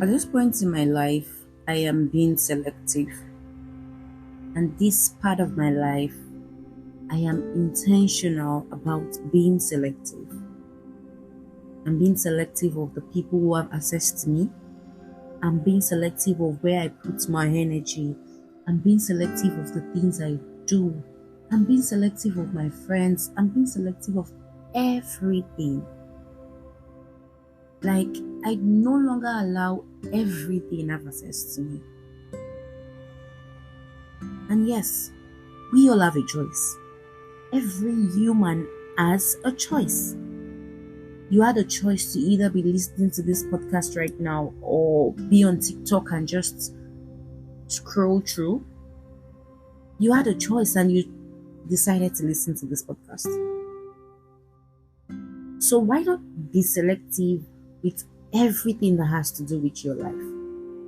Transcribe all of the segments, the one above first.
At this point in my life, I am being selective, and this part of my life, I am intentional about being selective. I'm being selective of the people who have access to me. I'm being selective of where I put my energy. I'm being selective of the things I do. I'm being selective of my friends. I'm being selective of everything. Like, I no longer allow everything have access to me. And yes, we all have a choice. Every human has a choice. You had a choice to either be listening to this podcast right now or be on TikTok and just scroll through. You had a choice and you decided to listen to this podcast. So why not be selective with everything that has to do with your life,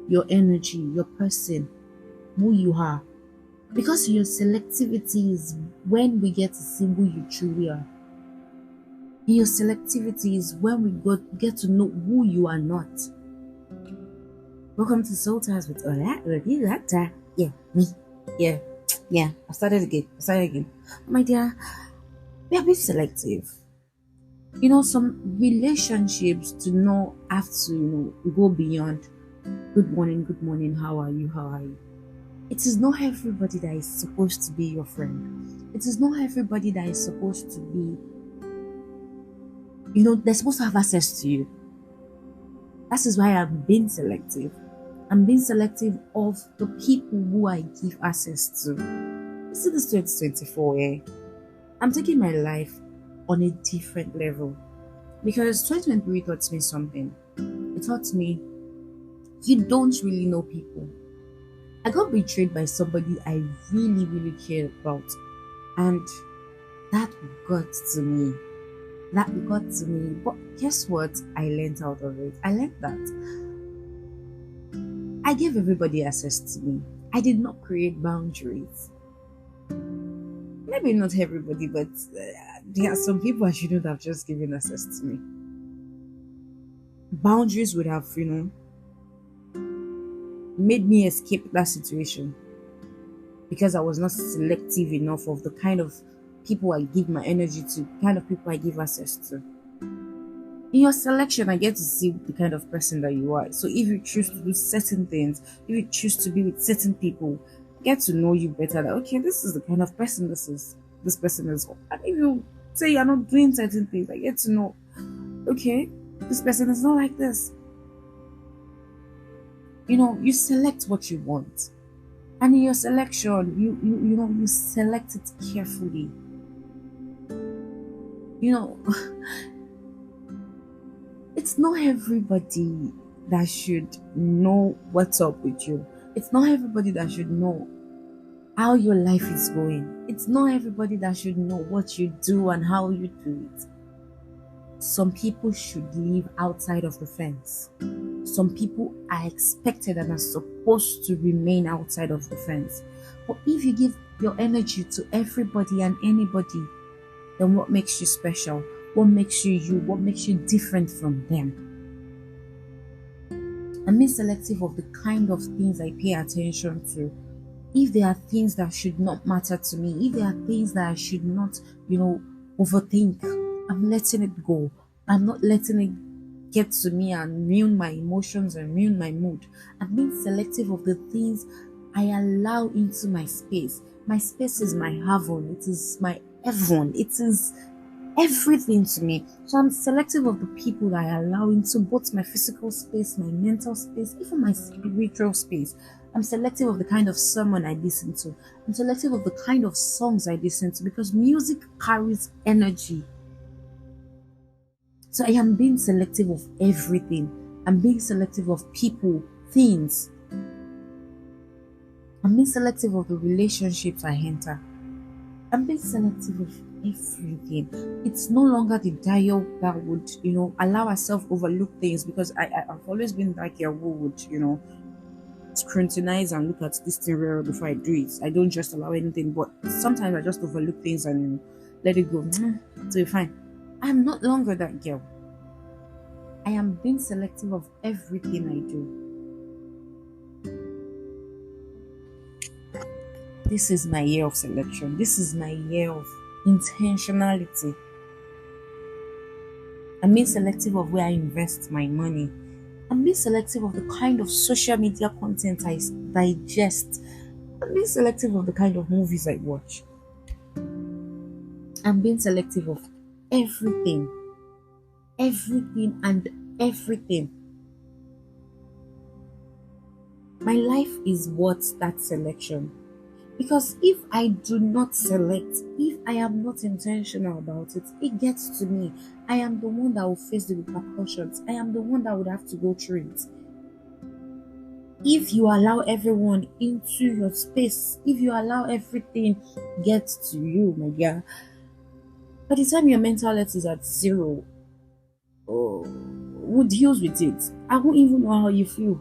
your energy, your person, who you are? Because your selectivity is when we get to see who you truly are. Your selectivity is when we get to know who you are not. Welcome to Soul Ties with Ola. Yeah, me. Yeah. I started again. My dear, we are being selective. Some relationships do not have to, go beyond good morning, how are you? It is not everybody that is supposed to be your friend. It is not everybody that is supposed to be, they're supposed to have access to you. That is why I'm being selective. I'm being selective of the people who I give access to. You see this 2024, I'm taking my life on a different level. Because 2023 taught me something. It taught me you don't really know people. I got betrayed by somebody I really, really cared about. And that got to me. But guess what? I learned out of it. I learned that I gave everybody access to me. I did not create boundaries. Maybe not everybody, but there are some people I shouldn't have just given access to me. Boundaries would have, made me escape that situation because I was not selective enough of the kind of people I give my energy to, kind of people I give access to. In your selection, I get to see the kind of person that you are. So if you choose to do certain things, if you choose to be with certain people, I get to know you better. That okay, this is the kind of person this person is. And if you say you're not doing certain things, I get to know, okay, this person is not like this. You select what you want. And in your selection, you select it carefully. It's not everybody that should know what's up with you. It's not everybody that should know how your life is going. It's not everybody that should know what you do and how you do it. Some people should live outside of the fence. Some people are expected and are supposed to remain outside of the fence. But if you give your energy to everybody and anybody, then what makes you special? What makes you you? What makes you different from them? I'm being selective of the kind of things I pay attention to. If there are things that should not matter to me, if there are things that I should not, overthink, I'm letting it go. I'm not letting it get to me and ruin my emotions and ruin my mood. I'm being selective of the things I allow into my space. My space is my heaven. It is my heaven. It is everything to me. So I'm selective of the people that I allow into both my physical space, my mental space, even my spiritual space. I'm selective of the kind of sermon I listen to. I'm selective of the kind of songs I listen to because music carries energy. So I am being selective of everything. I'm being selective of people, things. I'm being selective of the relationships I enter. I'm being selective of everything. It's no longer the dial that would, allow ourselves overlook things because I've always been that girl who would, scrutinize and look at this thing real before I do it. I don't just allow anything, but sometimes I just overlook things and let it go. So fine. I'm not longer that girl. I am being selective of everything I do. This is my year of selection. This is my year of intentionality. I'm being selective of where I invest my money. I'm being selective of the kind of social media content I digest. I'm being selective of the kind of movies I watch. I'm being selective of everything. Everything and everything. My life is worth that selection. Because if I do not select, if I am not intentional about it, it gets to me. I am the one that will face the repercussions. I am the one that would have to go through it. If you allow everyone into your space, if you allow everything get to you, my dear, by the time your mental health is at zero, who deals with it? I won't even know how you feel.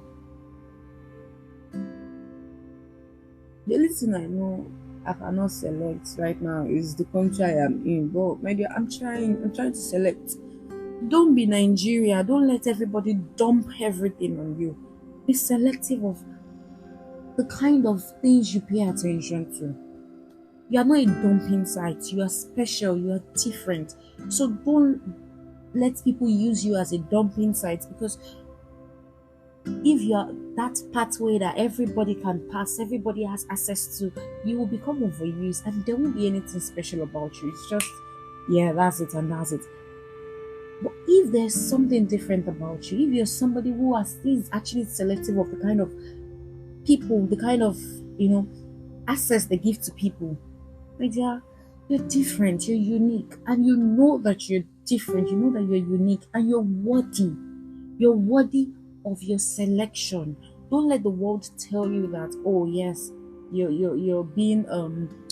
The only thing I know I cannot select right now is the country I am in. But my dear, I'm trying to select. Don't be Nigeria. Don't let everybody dump everything on you. Be selective of the kind of things you pay attention to. You are not a dumping site. You are special. You are different. So don't let people use you as a dumping site, because if you are that pathway that everybody can pass, everybody has access to, you will become overused and there won't be anything special about you. It's just, yeah, that's it and that's it. But if there's something different about you, if you're somebody who is actually selective of the kind of people, the kind of, access they give to people, my dear, you're different, you're unique, and you know that you're different, you know that you're unique, and you're worthy. You're worthy of your selection. Don't let the world tell you that, oh yes, you're being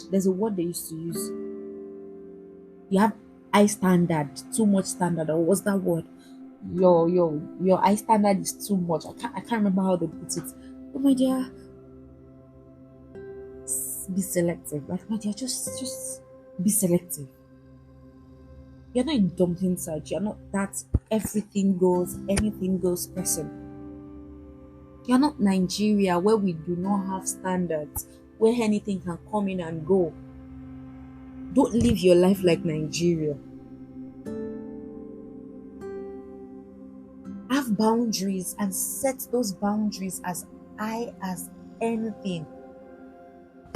there's a word they used to use. You have high standard, too much standard, or what's that word? Your high standard is too much. I can't remember how they put it. But my dear, be selective. Like my dear, just be selective. You're not in dumping side. You're not that everything goes, anything goes person. You're not Nigeria, where we do not have standards, where anything can come in and go. Don't live your life like Nigeria. Have boundaries and set those boundaries as high as anything.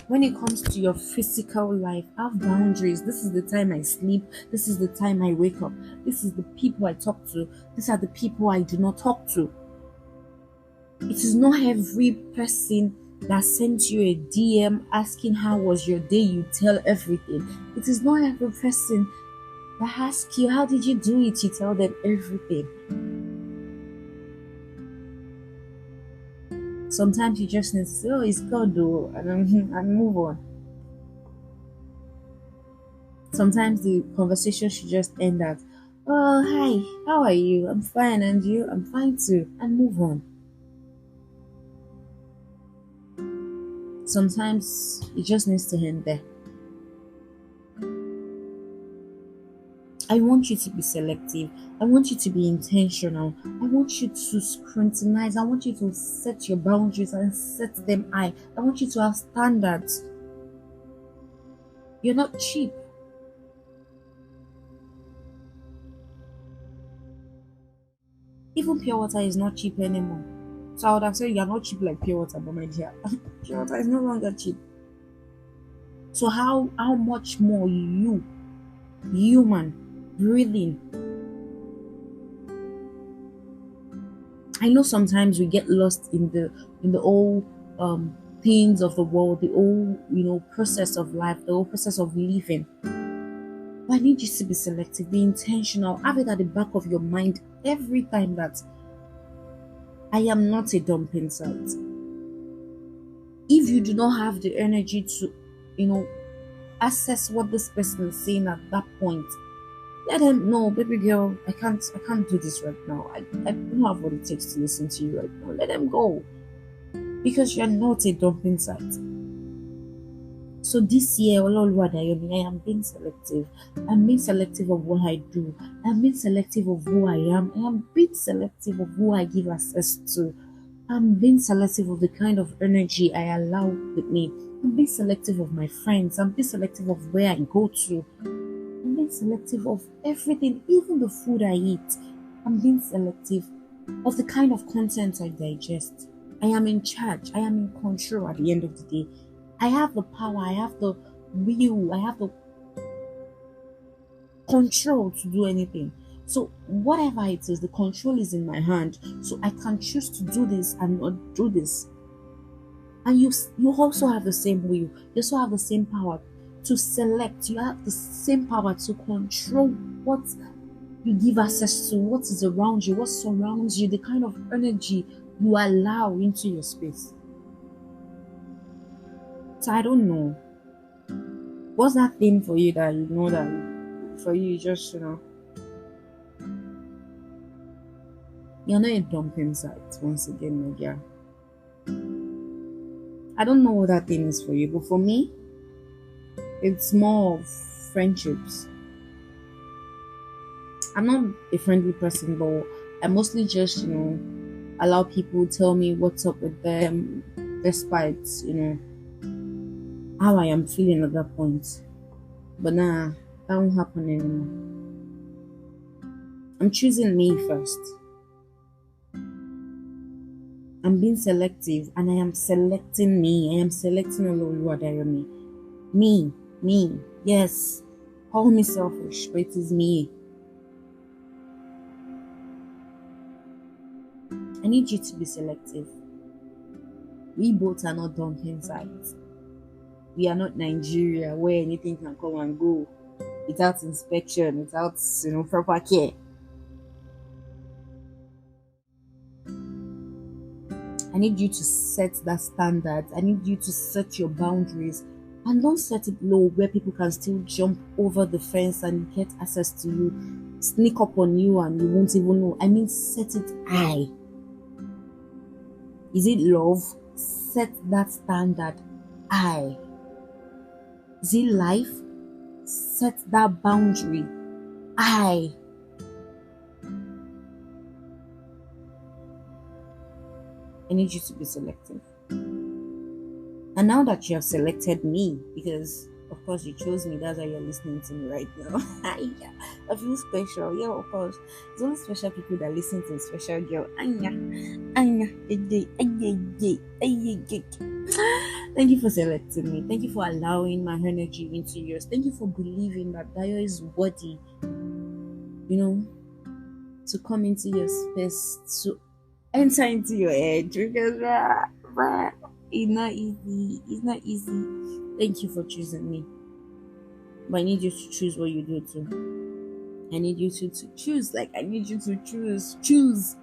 When it comes to your physical life, have boundaries. This is the time I sleep. This is the time I wake up. This is the people I talk to. These are the people I do not talk to. It is not every person that sends you a DM asking how was your day, you tell everything. It is not every person that asks you how did you do it, you tell them everything. Sometimes you just need to say, oh, it's God though, and move on. Sometimes the conversation should just end at, oh, hi, how are you? I'm fine, and you? I'm fine too, and move on. Sometimes it just needs to end there. I want you to be selective. I want you to be intentional. I want you to scrutinize. I want you to set your boundaries and set them high. I want you to have standards. You're not cheap. Even pure water is not cheap anymore. So I would have said you're not cheap like pure water, but my dear, pure water is no longer cheap. So how much more you, human, breathing? I know sometimes we get lost in the whole things of the world, the whole process of life, the whole process of living. But I need you to be selective, be intentional, have it at the back of your mind every time that I am not a dumping site. If you do not have the energy to, assess what this person is saying at that point, let them know, baby girl, I can't do this right now. I don't have what it takes to listen to you right now. Let them go. Because you're not a dumping site. So this year, I am being selective. I'm being selective of what I do. I'm being selective of who I am. I am being selective of who I give access to. I'm being selective of the kind of energy I allow with me. I'm being selective of my friends. I'm being selective of where I go to. I'm being selective of everything, even the food I eat. I'm being selective of the kind of content I digest. I am in charge. I am in control at the end of the day. I have the power. I have the will. I have the control to do anything. So whatever it is, the control is in my hand. So I can choose to do this and not do this. And you also have the same will. You also have the same power to select. You have the same power to control what you give access to, what is around you, what surrounds you, the kind of energy you allow into your space. So I don't know. What's that thing for you that you know that for you just you're not a dumping site once again, my dear. I don't know what that thing is for you, but for me, it's more of friendships. I'm not a friendly person, but I mostly just, allow people tell me what's up with them, despite, how I am feeling at that point. But nah, that won't happen anymore. I'm choosing me first. I'm being selective and I am selecting me. I am selecting Oluwadayemi. Me. Yes. Call me selfish, but it is me. I need you to be selective. We both are not dumping sites. We are not Nigeria where anything can come and go without inspection, without proper care. I need you to set that standard. I need you to set your boundaries and don't set it low where people can still jump over the fence and get access to you, sneak up on you and you won't even know. I mean, set it high. Is it love? Set that standard high. Is it life? Set that boundary high. I need you to be selective. And now that you have selected me, because of course you chose me, that's why you're listening to me right now. Yeah, I feel special. Yeah, of course. It's only special people that listen to a special girl. Thank you for selecting me. Thank you for allowing my energy into yours. Thank you for believing that Dayo is worthy, to come into your space, to enter into your head, because it's not easy. It's not easy. Thank you for choosing me. But I need you to choose what you do too. I need you to choose. Like, I need you to choose. Choose.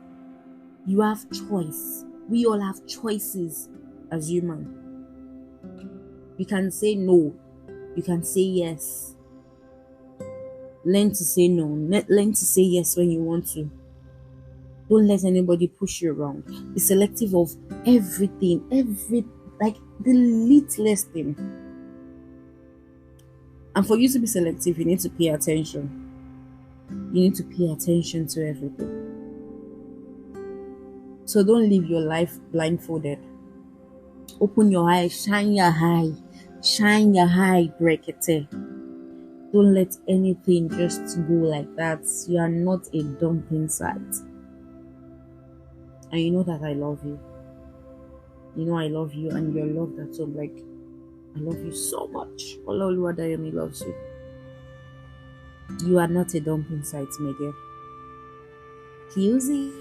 You have choice. We all have choices as human. You can say no. You can say yes. Learn to say no. Learn to say yes when you want to. Don't let anybody push you around. Be selective of everything, like the littlest thing. And for you to be selective, you need to pay attention. You need to pay attention to everything. So don't live your life blindfolded. Open your eyes, shine your eye, break it. Don't let anything just go like that. You are not a dumping site. And you know that I love you. You know I love you and you're loved at home. Like, I love you so much. Oluwadayemi loves you. You are not a dumping site, my dear. Excuses.